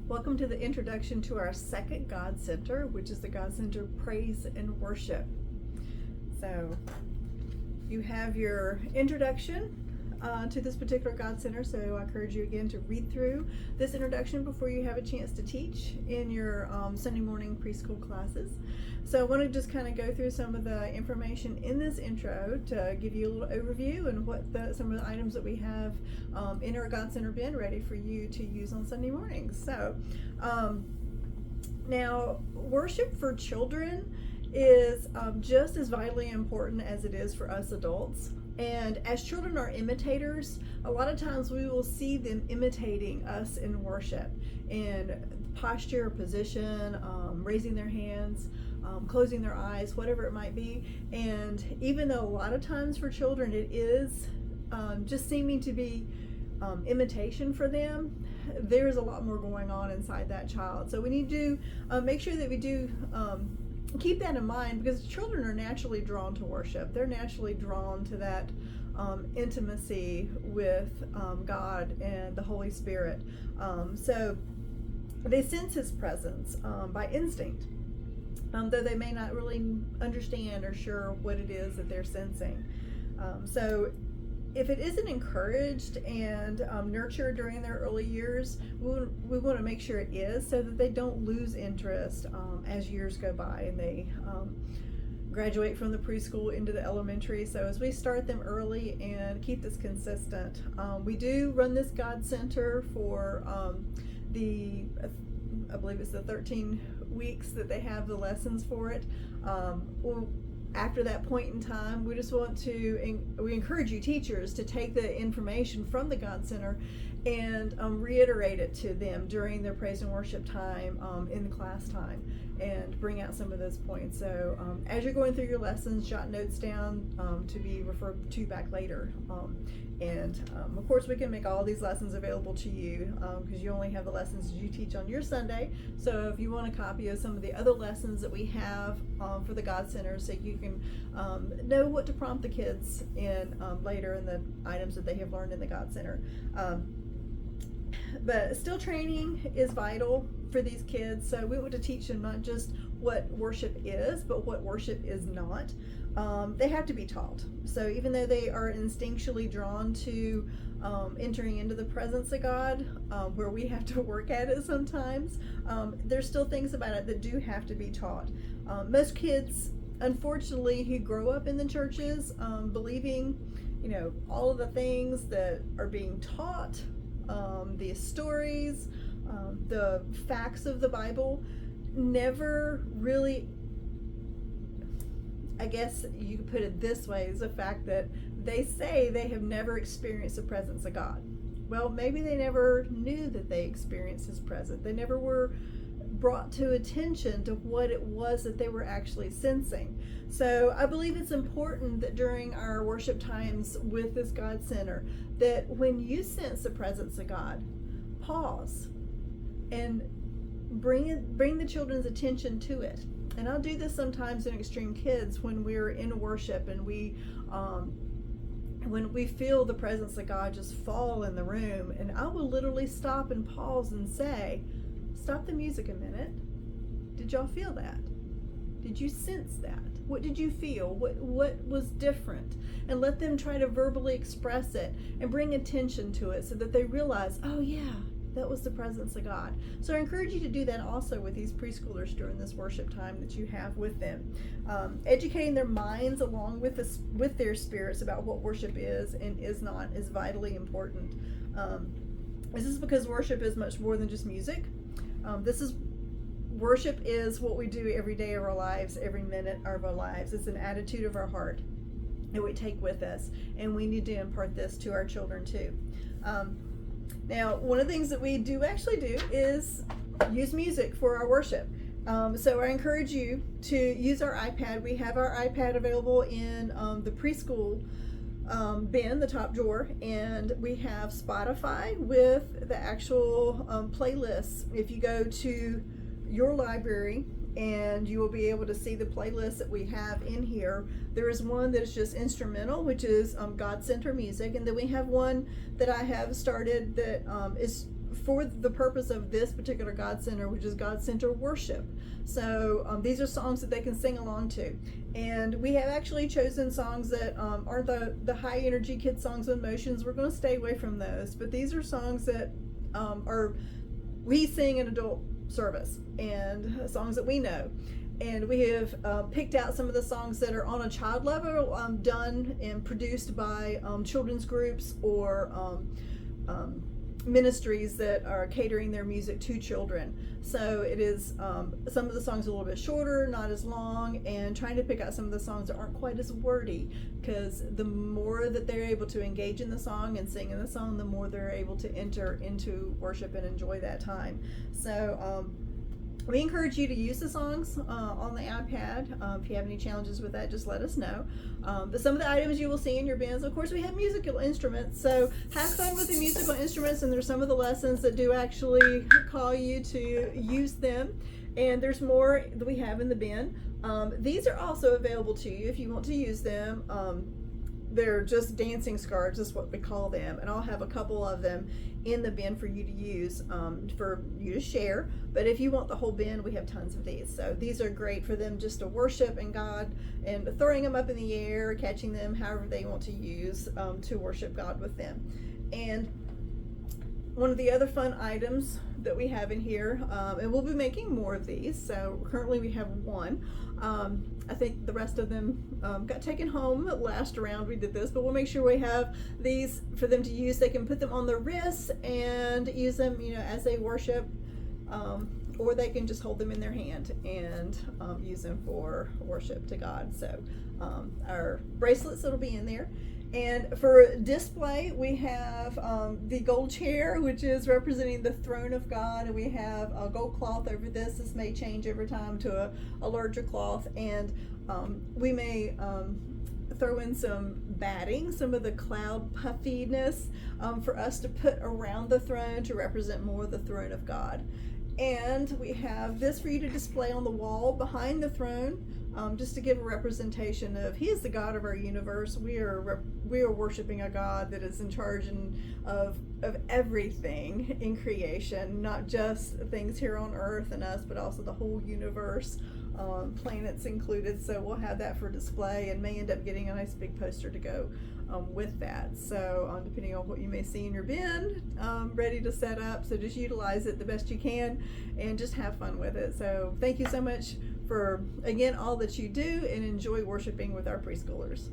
Welcome to the introduction to our second God Center, which is the God Center Praise and Worship. So you have your introduction to this particular God Center, so I encourage you again to read through this introduction before you have a chance to teach in your Sunday morning preschool classes. So I want to just kind of go through some of the information in this intro to give you a little overview and what some of the items that we have in our God Center bin ready for you to use on Sunday mornings. So now worship for children is just as vitally important as it is for us adults. And as children are imitators, a lot of times we will see them imitating us in worship, in posture, position, raising their hands, closing their eyes, whatever it might be. And even though a lot of times for children it is just seeming to be imitation for them, there's a lot more going on inside that child. So we need to make sure that we do keep that in mind, because children are naturally drawn to worship. They're naturally drawn to that intimacy with God and the Holy Spirit. So they sense His presence by instinct, though they may not really understand or sure what it is that they're sensing. So if it isn't encouraged and nurtured during their early years, we want to make sure it is, so that they don't lose interest as years go by and they graduate from the preschool into the elementary. So as we start them early and keep this consistent, we do run this God Center for I believe it's the 13 weeks that they have the lessons for it. After that point in time, we just want to, we encourage you teachers to take the information from the God Center and reiterate it to them during their praise and worship time in the class time, and bring out some of those points. So as you're going through your lessons, jot notes down to be referred to back later. Of course, we can make all these lessons available to you because you only have the lessons that you teach on your Sunday. So if you want a copy of some of the other lessons that we have for the God Center, so you can know what to prompt the kids in later in the items that they have learned in the God Center. But still, training is vital for these kids. So we want to teach them not just what worship is, but what worship is not. They have to be taught. So even though they are instinctually drawn to entering into the presence of God, where we have to work at it sometimes, there's still things about it that do have to be taught. Most kids, unfortunately, who grow up in the churches believing, all of the things that are being taught, the stories, the facts of the Bible, never really, I guess you could put it this way, is the fact that they say they have never experienced the presence of God. Well, maybe they never knew that they experienced His presence. They never were brought to attention to what it was that they were actually sensing. So I believe it's important that during our worship times with this God Center, that when you sense the presence of God, pause and bring the children's attention to it. And I'll do this sometimes in Extreme Kids when we're in worship and when we feel the presence of God just fall in the room, and I will literally stop and pause and say, stop the music a minute. Did y'all feel that? Did you sense that? What did you feel? What was different? And let them try to verbally express it and bring attention to it so that they realize, oh yeah, that was the presence of God. So I encourage you to do that also with these preschoolers during this worship time that you have with them. Educating their minds along with their spirits about what worship is and is not is vitally important. This is because worship is much more than just music. Worship is what we do every day of our lives, every minute of our lives. It's an attitude of our heart that we take with us, and we need to impart this to our children too. Now, one of the things that we do actually do is use music for our worship. So I encourage you to use our iPad. We have our iPad available in the preschool bin, the top drawer, and we have Spotify with the actual playlists. If you go to your library, and you will be able to see the playlist that we have in here. There is one that is just instrumental, which is God Center music, and then we have one that I have started that is for the purpose of this particular God Center, which is God Center Worship. So these are songs that they can sing along to. And we have actually chosen songs that aren't the high energy kid songs and motions. We're going to stay away from those. But these are songs that we sing in adult service, and songs that we know. And we have picked out some of the songs that are on a child level, done and produced by children's groups or ministries that are catering their music to children. So it is some of the songs are a little bit shorter, not as long, and trying to pick out some of the songs that aren't quite as wordy, because the more that they're able to engage in the song and sing in the song, the more they're able to enter into worship and enjoy that time. So we encourage you to use the songs on the iPad. If you have any challenges with that, just let us know. But some of the items you will see in your bins, of course, we have musical instruments. So have fun with the musical instruments, and there's some of the lessons that do actually call you to use them. And there's more that we have in the bin. These are also available to you if you want to use them. They're just dancing scarves is what we call them, and I'll have a couple of them in the bin for you to use, for you to share. But if you want the whole bin, we have tons of these. So these are great for them just to worship in God, and throwing them up in the air, catching them, however they want to use to worship God with them. And one of the other fun items that we have in here, and we'll be making more of these. So currently we have one. I think the rest of them got taken home last round we did this, but we'll make sure we have these for them to use. They can put them on their wrists and use them, as they worship, or they can just hold them in their hand and use them for worship to God. So our bracelets that'll be in there. And for display, we have the gold chair, which is representing the throne of God, and we have a gold cloth over this. This may change over time to a larger cloth, and we may throw in some batting, some of the cloud puffiness for us to put around the throne to represent more of the throne of God. And we have this for you to display on the wall behind the throne, just to give a representation of He is the God of our universe. We are worshiping a God that is in charge of everything in creation, not just things here on earth and us, but also the whole universe, planets included. So we'll have that for display, and may end up getting a nice big poster to go with that. So depending on what you may see in your bin, ready to set up. So just utilize it the best you can and just have fun with it. So thank you so much for, again, all that you do, and enjoy worshiping with our preschoolers.